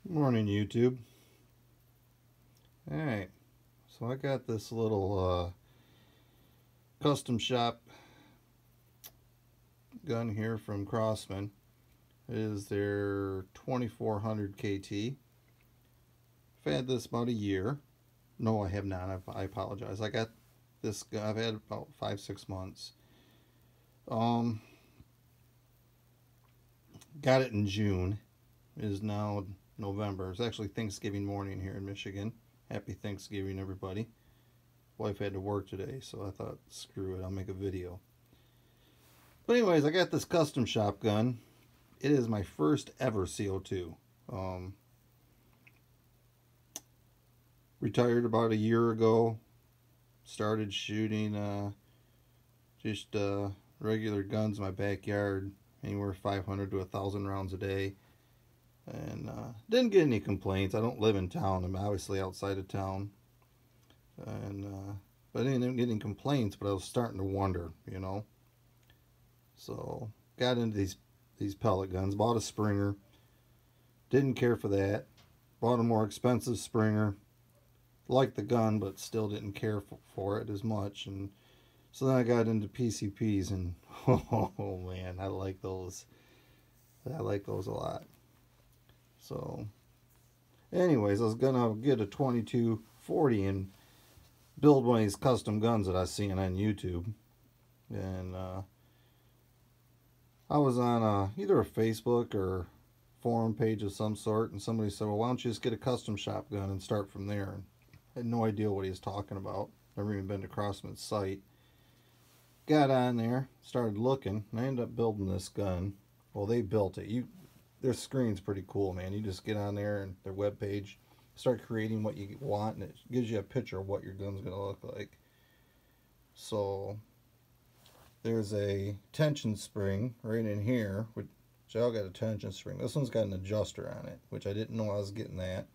Morning, YouTube. Alright, so I got this little custom shop gun here from Crosman. It is their 2400 KT. I've had this about a year. No, I have not. I apologize. I got this gun, I've had about 5-6 months. Got it in June. It is now November. It's actually Thanksgiving morning here in Michigan. Happy Thanksgiving, everybody. Wife had to work today, so I thought, screw it, I'll make a video. But anyways, I got this custom shop gun. It is my first ever CO2. Retired about a year ago. Started shooting just regular guns in my backyard. Anywhere 500 to 1,000 rounds a day. And didn't get any complaints. I don't live in town. I'm obviously outside of town. And but I didn't get any complaints, but I was starting to wonder, you know. So got into these pellet guns. Bought a Springer. Didn't care for that. Bought a more expensive Springer. Liked the gun, but still didn't care for it as much. And so then I got into PCPs, and oh man, I like those. I like those a lot. So anyways, I was gonna get a 2240 and build one of these custom guns that I seen on YouTube. And I was on either a Facebook or forum page of some sort, and somebody said, well, why don't you just get a custom shop gun and start from there? And I had no idea what he was talking about. Never even been to Crosman's site. Got on there, started looking, and I ended up building this gun. Well, they built it. Their screen's pretty cool, man. You just get on there and their webpage, start creating what you want, and it gives you a picture of what your gun's going to look like. So there's a tension spring right in here, which all got a tension spring. This one's got an adjuster on it, which I didn't know I was getting that.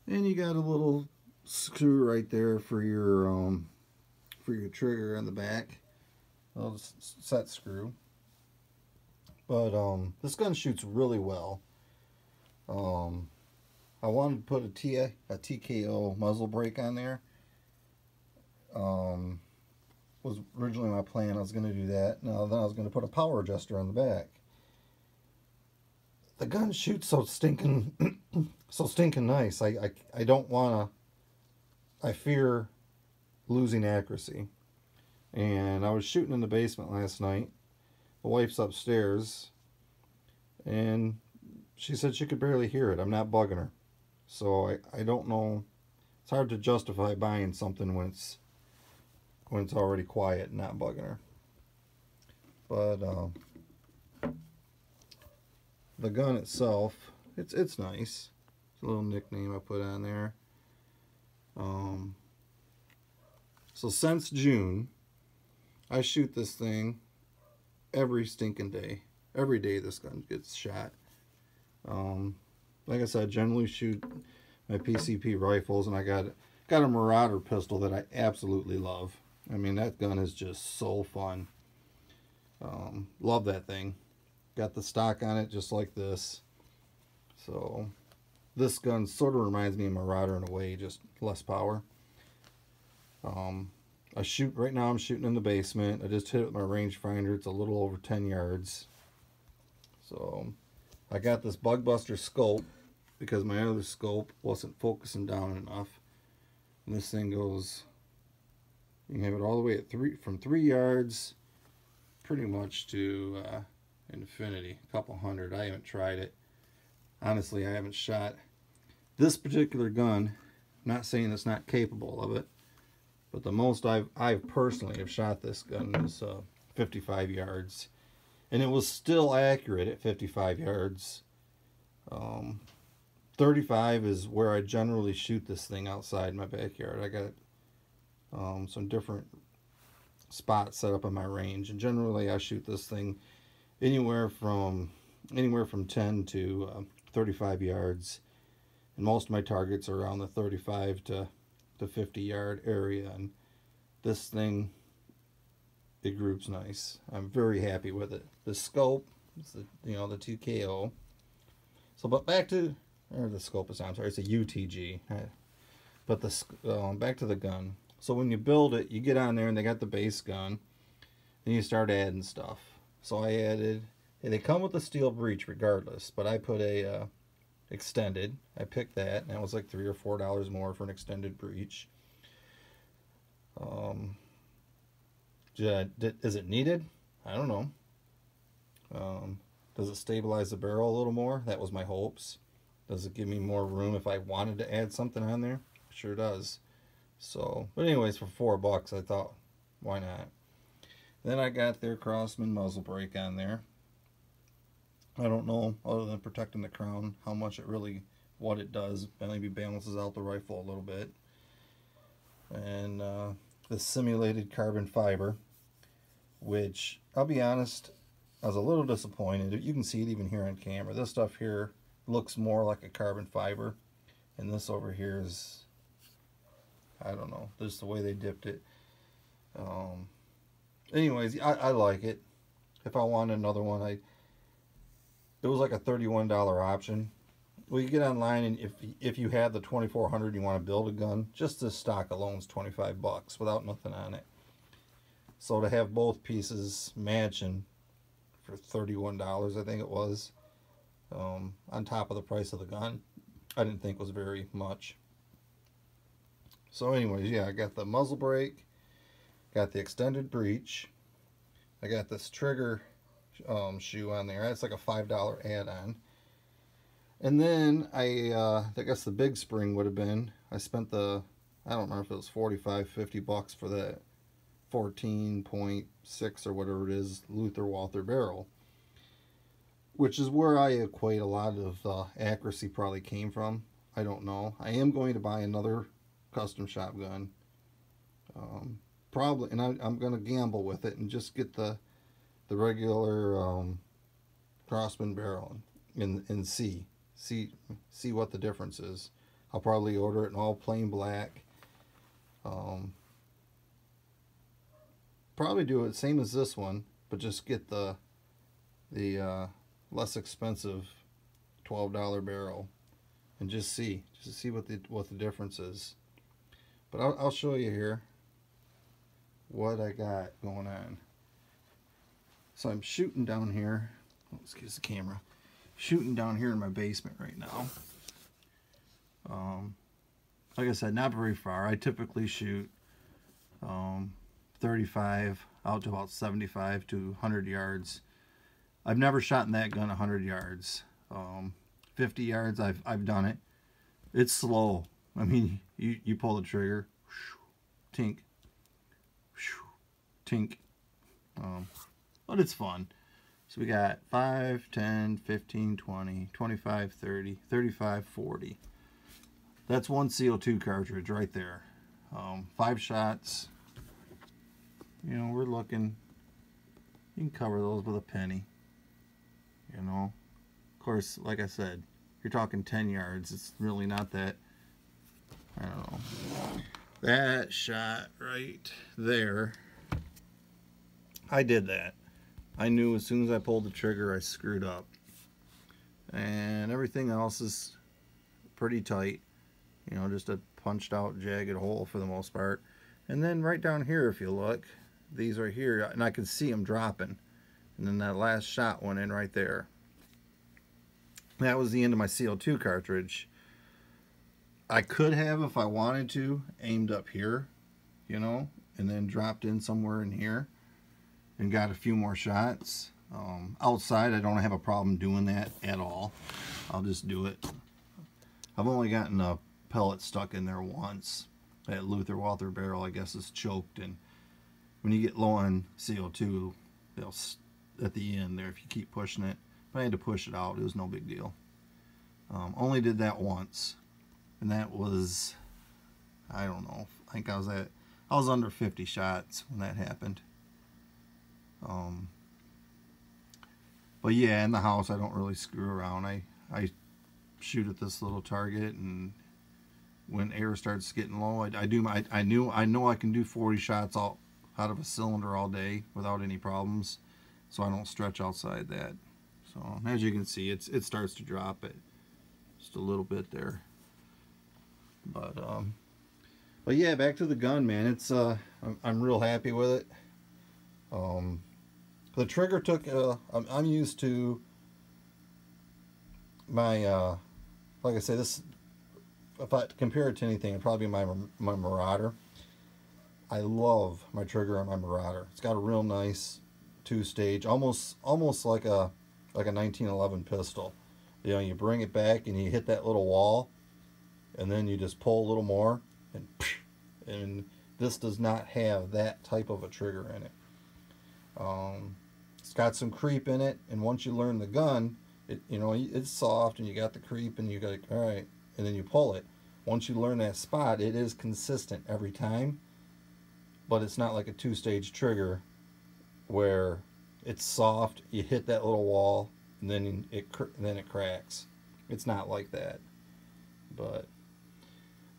And you got a little screw right there for your trigger on the back. A little set screw. But this gun shoots really well. I wanted to put a TKO muzzle brake on there. Was originally my plan. I was going to do that. Now then I was going to put a power adjuster on the back. The gun shoots so stinking nice. I don't want to. I fear losing accuracy. And I was shooting in the basement last night. The wife's upstairs, and she said she could barely hear it. I'm not bugging her. So I don't know. It's hard to justify buying something when it's already quiet and not bugging her. But the gun itself, it's nice. It's a little nickname I put on there. So since June, I shoot this thing every stinking day. Every day this gun gets shot. Like I said, I generally shoot my PCP rifles, and I got a Marauder pistol that I absolutely love. I mean, that gun is just so fun. Love that thing. Got the stock on it just like this. So this gun sort of reminds me of Marauder in a way, just less power. Right now I'm shooting in the basement. I just hit it with my rangefinder. It's a little over 10 yards. So I got this Bug Buster scope because my other scope wasn't focusing down enough. And this thing goes, you can have it all the way at from 3 yards pretty much to infinity, a couple hundred. I haven't tried it. Honestly, I haven't shot this particular gun. I'm not saying it's not capable of it. But the most I've personally have shot this gun is 55 yards. And it was still accurate at 55 yards. 35 is where I generally shoot this thing outside my backyard. I got some different spots set up on my range. And generally I shoot this thing anywhere from 10 to 35 yards. And most of my targets are around the 35 to 50 yard area, and this thing, it groups nice. I'm very happy with it. The scope, the TKO. So, but back to or the scope is on, I'm sorry, it's a UTG. But back to the gun. So when you build it, you get on there and they got the base gun. Then you start adding stuff. So I added, they come with a steel breech regardless, but I put a extended. I picked that, and that was like $3 or $4 more for an extended breech. Is it needed? I don't know. Does it stabilize the barrel a little more? That was my hopes. Does it give me more room if I wanted to add something on there? Sure does. So, but anyways, for $4, I thought, why not? Then I got their Crosman muzzle brake on there. I don't know, other than protecting the crown, how much it really, what it does. Maybe balances out the rifle a little bit. And the simulated carbon fiber, which, I'll be honest, I was a little disappointed. You can see it even here on camera. This stuff here looks more like a carbon fiber. And this over here is, I don't know, just the way they dipped it. Anyways, I like it. If I wanted another one, it was like a $31 option. Well, you get online, and if you had the 2400, you want to build a gun, just this stock alone is $25 without nothing on it. So to have both pieces matching for $31, I think it was, on top of the price of the gun, I didn't think was very much. So anyways, yeah, I got the muzzle brake, got the extended breech, I got this trigger shoe on there. That's like a $5 add-on. And then I guess the big spring would have been, I spent I don't remember if it was $45, $50 for that 14.6 or whatever it is Lothar Walther barrel, which is where I equate a lot of accuracy probably came from. I don't know. I am going to buy another custom shotgun, probably, and I'm going to gamble with it and just get the regular Crosman barrel and see what the difference is. I'll probably order it in all plain black. Probably do it same as this one, but just get the less expensive $12 barrel and just see what the difference is. But I'll show you here what I got going on. So I'm shooting down here. Oh, excuse the camera. Shooting down here in my basement right now. Like I said, not very far. I typically shoot 35 out to about 75 to 100 yards. I've never shot in that gun 100 yards. 50 yards, I've done it. It's slow. I mean, you pull the trigger, tink, tink. But it's fun. So we got 5, 10, 15, 20, 25, 30, 35, 40. That's one CO2 cartridge right there. 5 shots. You know, we're looking, you can cover those with a penny. You know, of course, like I said, you're talking 10 yards. It's really not that, I don't know. That shot right there, I did that. I knew as soon as I pulled the trigger, I screwed up. And everything else is pretty tight. You know, just a punched out jagged hole for the most part. And then right down here, if you look, these are here, and I can see them dropping. And then that last shot went in right there. That was the end of my CO2 cartridge. I could have, if I wanted to, aimed up here, you know, and then dropped in somewhere in here and got a few more shots. Outside, I don't have a problem doing that at all. I'll just do it. I've only gotten a pellet stuck in there once. That Lothar Walther barrel, I guess, is choked, and when you get low on CO2, they'll at the end there if you keep pushing it. But I had to push it out. It was no big deal. Only did that once, and that was, I don't know. I think I was under 50 shots when that happened. But yeah, in the house I don't really screw around. I shoot at this little target, and when air starts getting low, I know I can do 40 shots out of a cylinder all day without any problems, so I don't stretch outside that. So as you can see, it starts to drop. It's just a little bit there. But yeah, back to the gun, man. It's I'm real happy with it. The trigger took. I'm used to my like I say, this. If I compare it to anything, it'd probably be my Marauder. I love my trigger on my Marauder. It's got a real nice two-stage, almost like a 1911 pistol. You know, you bring it back and you hit that little wall, and then you just pull a little more, and this does not have that type of a trigger in it. It's got some creep in it, and once you learn the gun, it's soft, and you got the creep, and you got, all right, and then you pull it. Once you learn that spot, it is consistent every time, but it's not like a two-stage trigger where it's soft, you hit that little wall, and then it cracks. It's not like that. But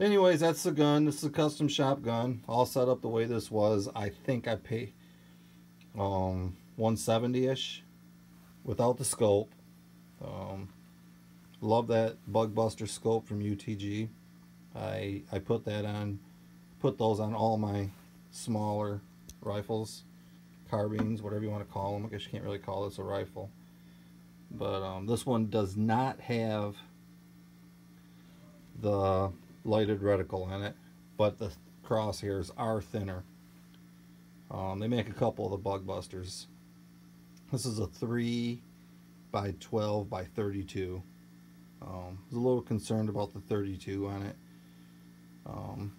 anyways, that's the gun. This is a custom shop gun, all set up the way this was. I think I paid $170-ish without the scope. Love that Bug Buster scope from UTG. I put those on all my smaller rifles, carbines, whatever you want to call them. I guess you can't really call this a rifle. But this one does not have the lighted reticle in it, but the crosshairs are thinner. They make a couple of the Bug Busters. This is a 3 by 12 by 32. I was a little concerned about the 32 on it.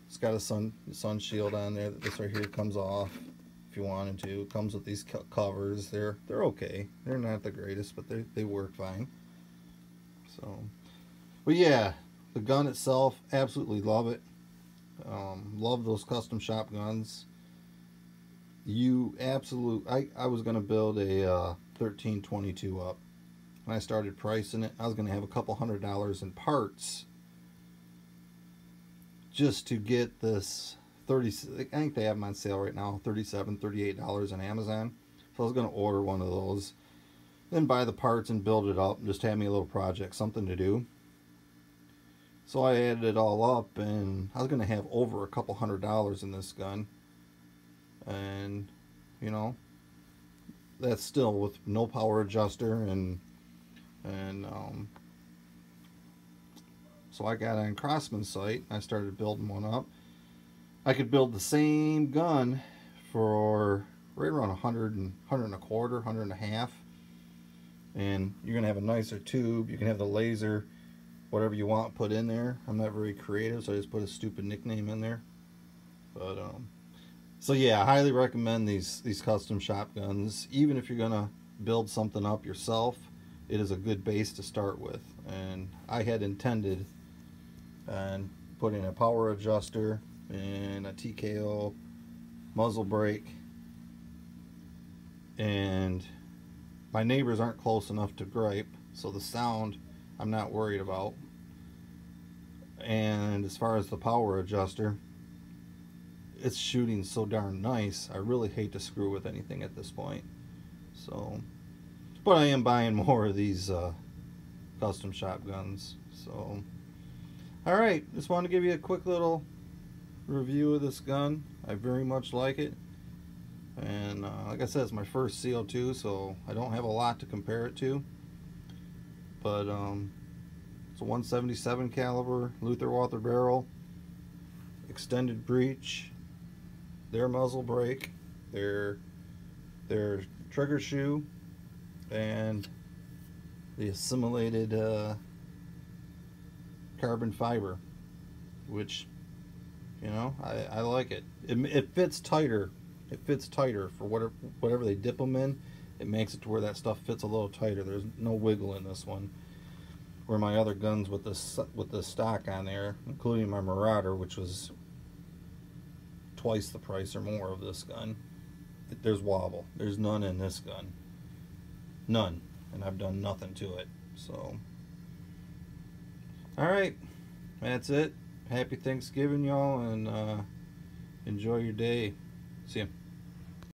It's got a sun shield on there. This right here comes off if you wanted to. It comes with these covers. They're okay. They're not the greatest, but they work fine. So, but yeah, the gun itself, absolutely love it. Love those custom shop guns. I was gonna build a 1322 up. When I started pricing it, I was gonna have a couple $100 in parts just to get this 30. I think they have them on sale right now, $37, $38 on Amazon. So I was gonna order one of those, then buy the parts and build it up, and just have me a little project, something to do. So I added it all up, and I was gonna have over a couple $100 in this gun, and you know, that's still with no power adjuster, and so I got on Crosman's site. I started building one up. I could build the same gun for right around 100 and a quarter, 100 and a half, and you're gonna have a nicer tube. You can have the laser, whatever you want, put in there. I'm not very creative, so I just put a stupid nickname in there. But so yeah, I highly recommend these custom shop guns. Even if you're gonna build something up yourself, it is a good base to start with. And I had intended on putting a power adjuster and a TKO muzzle brake, and my neighbors aren't close enough to gripe, so the sound I'm not worried about. And as far as the power adjuster, it's shooting so darn nice, I really hate to screw with anything at this point. So, but I am buying more of these custom shop guns. So, alright, just wanted to give you a quick little review of this gun. I very much like it, and like I said, it's my first CO2, so I don't have a lot to compare it to. But it's a 177 caliber Lothar Walther barrel, extended breech, their muzzle brake, their trigger shoe, and the assimilated carbon fiber, which, you know, I like it. It fits tighter. It fits tighter for whatever they dip them in. It makes it to where that stuff fits a little tighter. There's no wiggle in this one. Where my other guns with the stock on there, including my Marauder, which was twice the price or more of this gun, there's wobble. There's none in this gun. None. And I've done nothing to it. So, alright, that's it. Happy Thanksgiving, y'all, and enjoy your day. See ya.